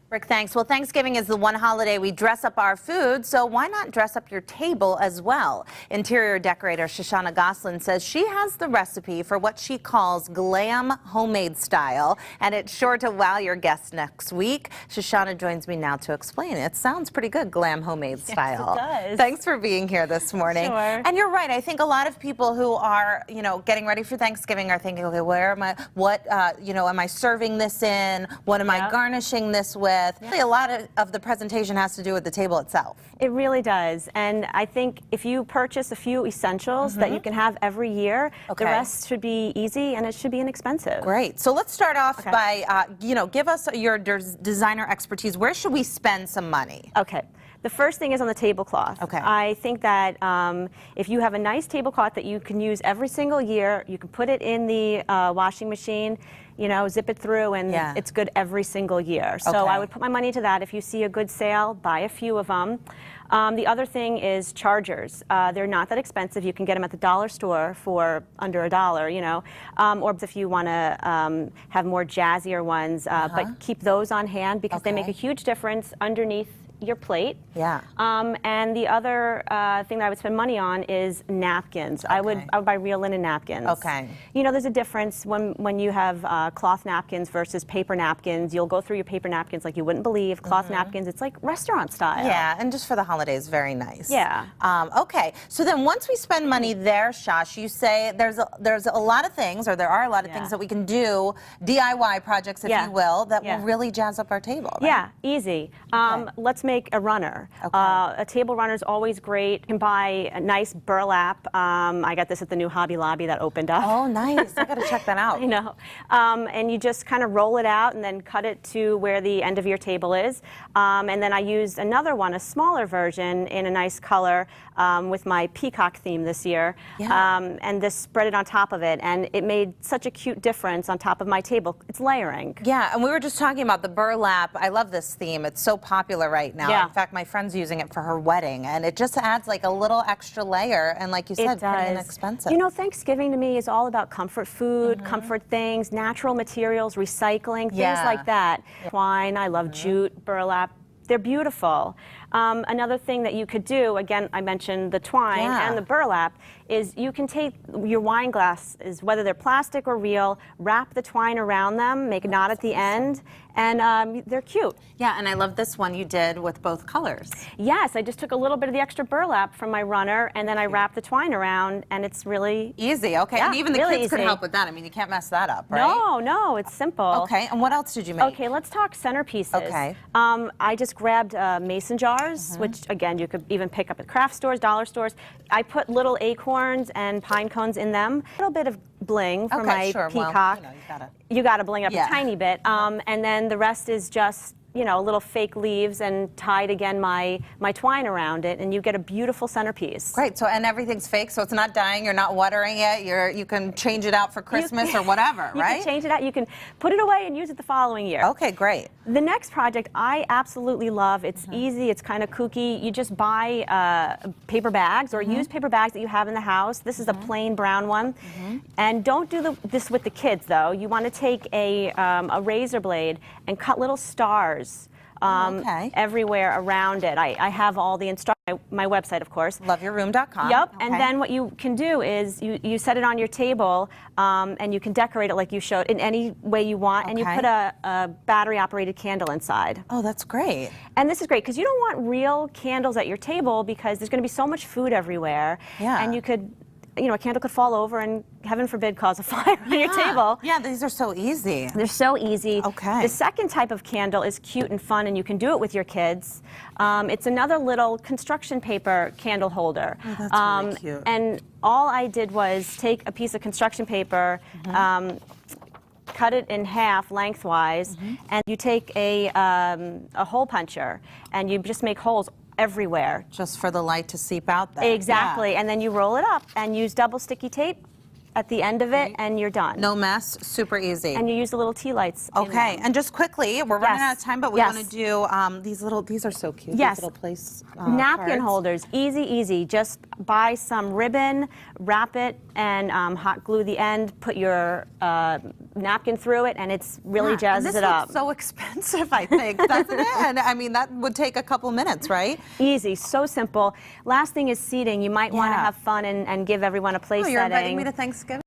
Rick, thanks. Well, Thanksgiving is the one holiday we dress up our food, so why not dress up your table as well? Interior decorator Shoshana Gosselin says she has the recipe for what she calls glam homemade style, and it's sure to wow your guests next week. Shoshana joins me now to explain. It sounds pretty good, glam homemade style. Yes, it does. Thanks for being here this morning. Sure. And you're right. I think a lot of people who are, getting ready for Thanksgiving are thinking, okay, where am I? What, am I serving this in? What am I garnishing this with? Really, a lot of the presentation has to do with the table itself. It really does. And I think if you purchase a few essentials that you can have every year, the rest should be easy and it should be inexpensive. Great. So let's start off by, give us your designer expertise. Where should we spend some money? Okay. The first thing is on the tablecloth. Okay. I think that if you have a nice tablecloth that you can use every single year, you can put it in the washing machine, zip it through, and it's good every single year. So I would put my money to that. If you see a good sale, buy a few of them. The other thing is chargers. They're not that expensive. You can get them at the dollar store for under $1, or if you want to have more jazzier ones, but keep those on hand because they make a huge difference underneath your plate. Yeah. And the other thing that I would spend money on is napkins. I would buy real linen napkins. Okay. There's a difference when you have cloth napkins versus paper napkins. You'll go through your paper napkins like you wouldn't believe. Cloth napkins, it's like restaurant style. Yeah, and just for the holidays, very nice. Yeah. Okay, so then once we spend money there, Shosh, you say there's a lot of things, or there are a lot of things that we can do, DIY projects, if you will, that will really jazz up our table, right? Yeah, easy. Let's make a runner. A table runner is always great. You can buy a nice burlap. I got this at the new Hobby Lobby that opened up. Oh, nice. I got to check that out. I know. And you just kind of roll it out and then cut it to where the end of your table is. And then I used another one, a smaller version in a nice color with my peacock theme this year. Yeah. And this spread it on top of it. And it made such a cute difference on top of my table. It's layering. Yeah, and we were just talking about the burlap. I love this theme. It's so popular right now. Yeah. In fact, my friend's using it for her wedding, and it just adds like a little extra layer, and like you said, pretty inexpensive. Thanksgiving to me is all about comfort food, comfort things, natural materials, recycling, things like that. Twine, I love jute, burlap. They're beautiful. Another thing that you could do, again, I mentioned the twine and the burlap, is you can take your wine glasses, whether they're plastic or real, wrap the twine around them, make a knot at the end, and they're cute. Yeah, and I love this one you did with both colors. Yes, I just took a little bit of the extra burlap from my runner, and then I wrapped the twine around, and it's really easy. Okay, and even the kids could help with that. I mean, you can't mess that up, right? No, it's simple. Okay, and what else did you make? Okay, let's talk centerpieces. Okay. I just grabbed mason jars, which again you could even pick up at craft stores, dollar stores. I put little acorns and pine cones in them. A little bit of bling for my peacock. Well, you gotta bling up a tiny bit, and then the rest is just little fake leaves and tied again my twine around it, and you get a beautiful centerpiece. Great. So, and everything's fake, so it's not dying. You're not watering it. You can change it out for Christmas or whatever, right? You can change it out. You can put it away and use it the following year. Okay, great. The next project I absolutely love. It's easy. It's kind of kooky. You just buy paper bags or use paper bags that you have in the house. This is a plain brown one, and don't do this with the kids though. You want to take a razor blade and cut little stars everywhere around it. I have all the instructions, my website, of course. Loveyourroom.com. Yep, and then what you can do is you set it on your table, and you can decorate it like you showed in any way you want, and you put a battery-operated candle inside. Oh, that's great. And this is great because you don't want real candles at your table because there's going to be so much food everywhere. Yeah. And you could, a candle could fall over and, heaven forbid, cause a fire on your table. Yeah, these are so easy. They're so easy. Okay. The second type of candle is cute and fun, and you can do it with your kids. It's another little construction paper candle holder. Oh, that's really cute. And all I did was take a piece of construction paper, cut it in half lengthwise, and you take a hole puncher, and you just make holes everywhere. Just for the light to seep out there. Exactly, and then you roll it up and use double sticky tape at the end of it, and you're done. No mess, super easy. And you use the little tea lights. Okay, and just quickly, we're running out of time, but we want to do these are so cute. Yes. These little place napkin cards. holders, easy. Just buy some ribbon, wrap it, and hot glue the end. Put your napkin through it, and it's really And jazzes this it up. looks so expensive, I think, doesn't it? And I mean, that would take a couple minutes, right? Easy, so simple. Last thing is seating. You might want to Yeah. have fun and give everyone a place Oh, you're setting. inviting me to Thanksgiving?